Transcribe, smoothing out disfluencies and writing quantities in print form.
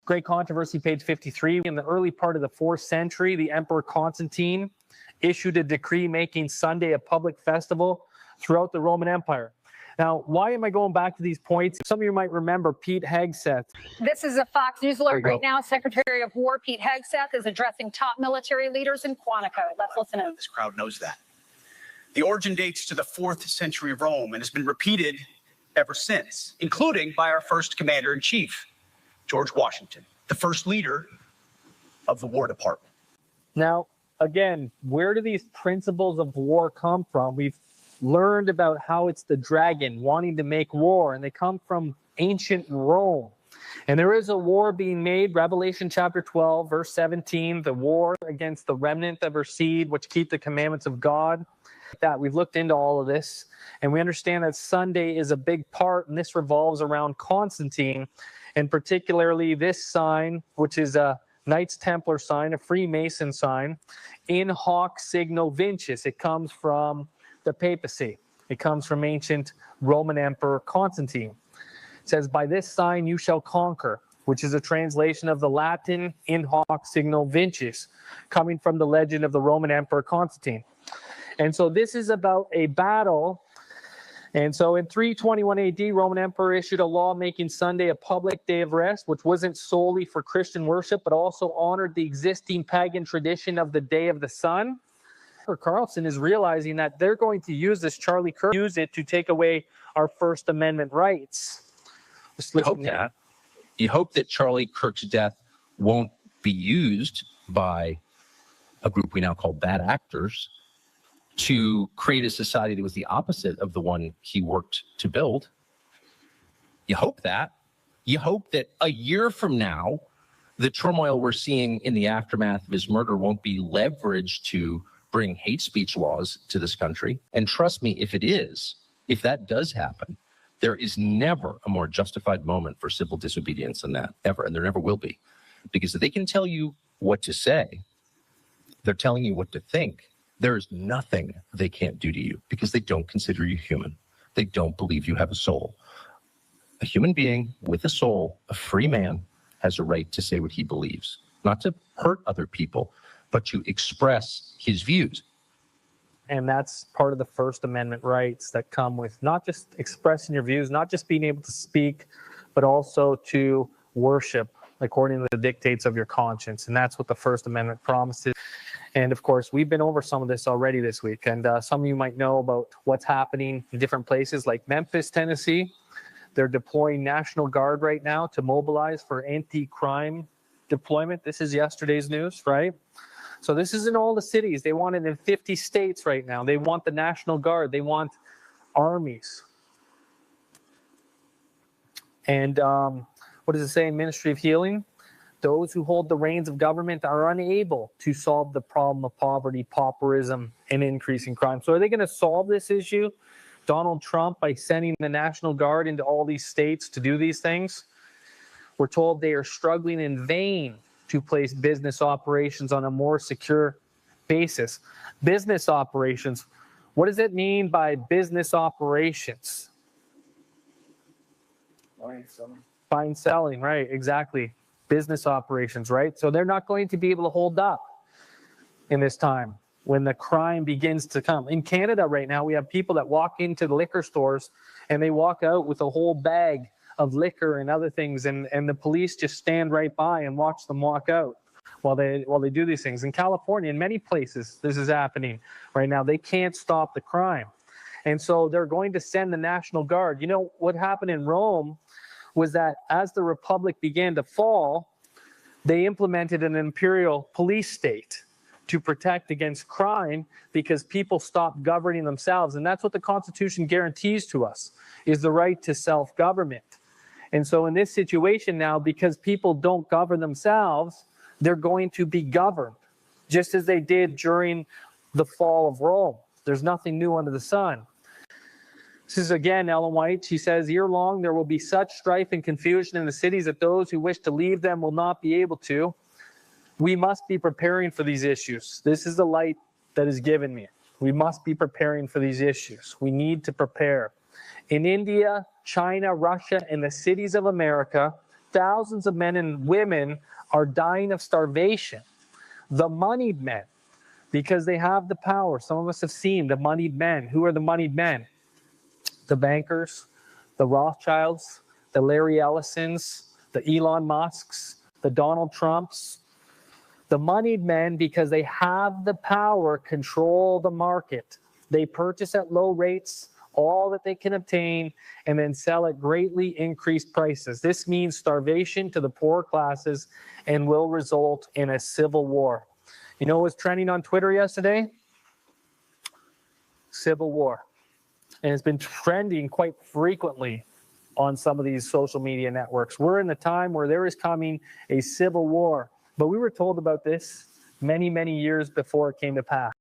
Great Controversy, page 53. In the early part of the 4th century, the Emperor Constantine issued a decree making Sunday a public festival throughout the Roman Empire. Now, why am I going back to these points? Some of you might remember Pete Hegseth. This is a Fox News alert right now. Secretary of War Pete Hegseth is addressing top military leaders in Quantico. Let's listen in. This crowd knows that. The origin dates to the 4th century of Rome and has been repeated ever since, including by our first commander-in-chief, George Washington, the first leader of the War Department. Now, again, where do these principles of war come from? We've learned about how it's the dragon wanting to make war, and they come from ancient Rome. And there is a war being made, Revelation chapter 12, verse 17, the war against the remnant of her seed, which keep the commandments of God. That we've looked into all of this, and we understand that Sunday is a big part, and this revolves around Constantine, and particularly this sign, which is a Knights Templar sign, a Freemason sign, in hoc signo vincis. It comes from the papacy. It comes from ancient Roman Emperor Constantine. It says, by this sign you shall conquer, which is a translation of the Latin in hoc signo vincis, coming from the legend of the Roman Emperor Constantine. And so this is about a battle. And so in 321 AD, Roman Emperor issued a law making Sunday a public day of rest, which wasn't solely for Christian worship, but also honored the existing pagan tradition of the Day of the Sun. Carlson is realizing that they're going to use this, Charlie Kirk, use it to take away our First Amendment rights. You hope that. You hope that Charlie Kirk's death won't be used by a group we now call bad actors to create a society that was the opposite of the one he worked to build. You hope that. You hope that a year from now, the turmoil we're seeing in the aftermath of his murder won't be leveraged to bring hate speech laws to this country. And trust me, if it is, if that does happen, there is never a more justified moment for civil disobedience than that, ever, and there never will be. Because if they can tell you what to say, they're telling you what to think. There is nothing they can't do to you because they don't consider you human. They don't believe you have a soul. A human being with a soul, a free man, has a right to say what he believes, not to hurt other people, but to express his views. And that's part of the First Amendment rights that come with not just expressing your views, not just being able to speak, but also to worship according to the dictates of your conscience. And that's what the First Amendment promises. And of course, we've been over some of this already this week. And some of you might know about what's happening in different places like Memphis, Tennessee. They're deploying National Guard right now to mobilize for anti-crime deployment. This is yesterday's news, right? So this is in all the cities. They want it in 50 states right now. They want the National Guard. They want armies. And what does it say in Ministry of Healing? Those who hold the reins of government are unable to solve the problem of poverty, pauperism, and increasing crime. So are they going to solve this issue, Donald Trump, by sending the National Guard into all these states to do these things? We're told they are struggling in vain to place business operations on a more secure basis. Business operations, what does it mean by business operations? Buying, selling, right, exactly. Business operations, right? So they're not going to be able to hold up in this time when the crime begins to come. In Canada right now, we have people that walk into the liquor stores and they walk out with a whole bag of liquor and other things, and the police just stand right by and watch them walk out while they do these things. In California, in many places, this is happening right now. They can't stop the crime. And so they're going to send the National Guard. You know, what happened in Rome was that as the Republic began to fall, they implemented an imperial police state to protect against crime because people stopped governing themselves. And that's what the Constitution guarantees to us, is the right to self-government. And so in this situation now, because people don't govern themselves, they're going to be governed, just as they did during the fall of Rome. There's nothing new under the sun. This is again Ellen White. She says, "Year long there will be such strife and confusion in the cities that those who wish to leave them will not be able to. We must be preparing for these issues. This is the light that is given me. We must be preparing for these issues. We need to prepare. In India, China, Russia, and the cities of America, thousands of men and women are dying of starvation. The moneyed men, because they have the power. Some of us have seen the moneyed men. Who are the moneyed men? The bankers, the Rothschilds, the Larry Ellisons, the Elon Musks, the Donald Trumps. The moneyed men, because they have the power, control the market. They purchase at low rates all that they can obtain and then sell at greatly increased prices. This means starvation to the poor classes and will result in a civil war. You know what was trending on Twitter yesterday? Civil war. And it's been trending quite frequently on some of these social media networks. We're in a time where there is coming a civil war. But we were told about this many, many years before it came to pass.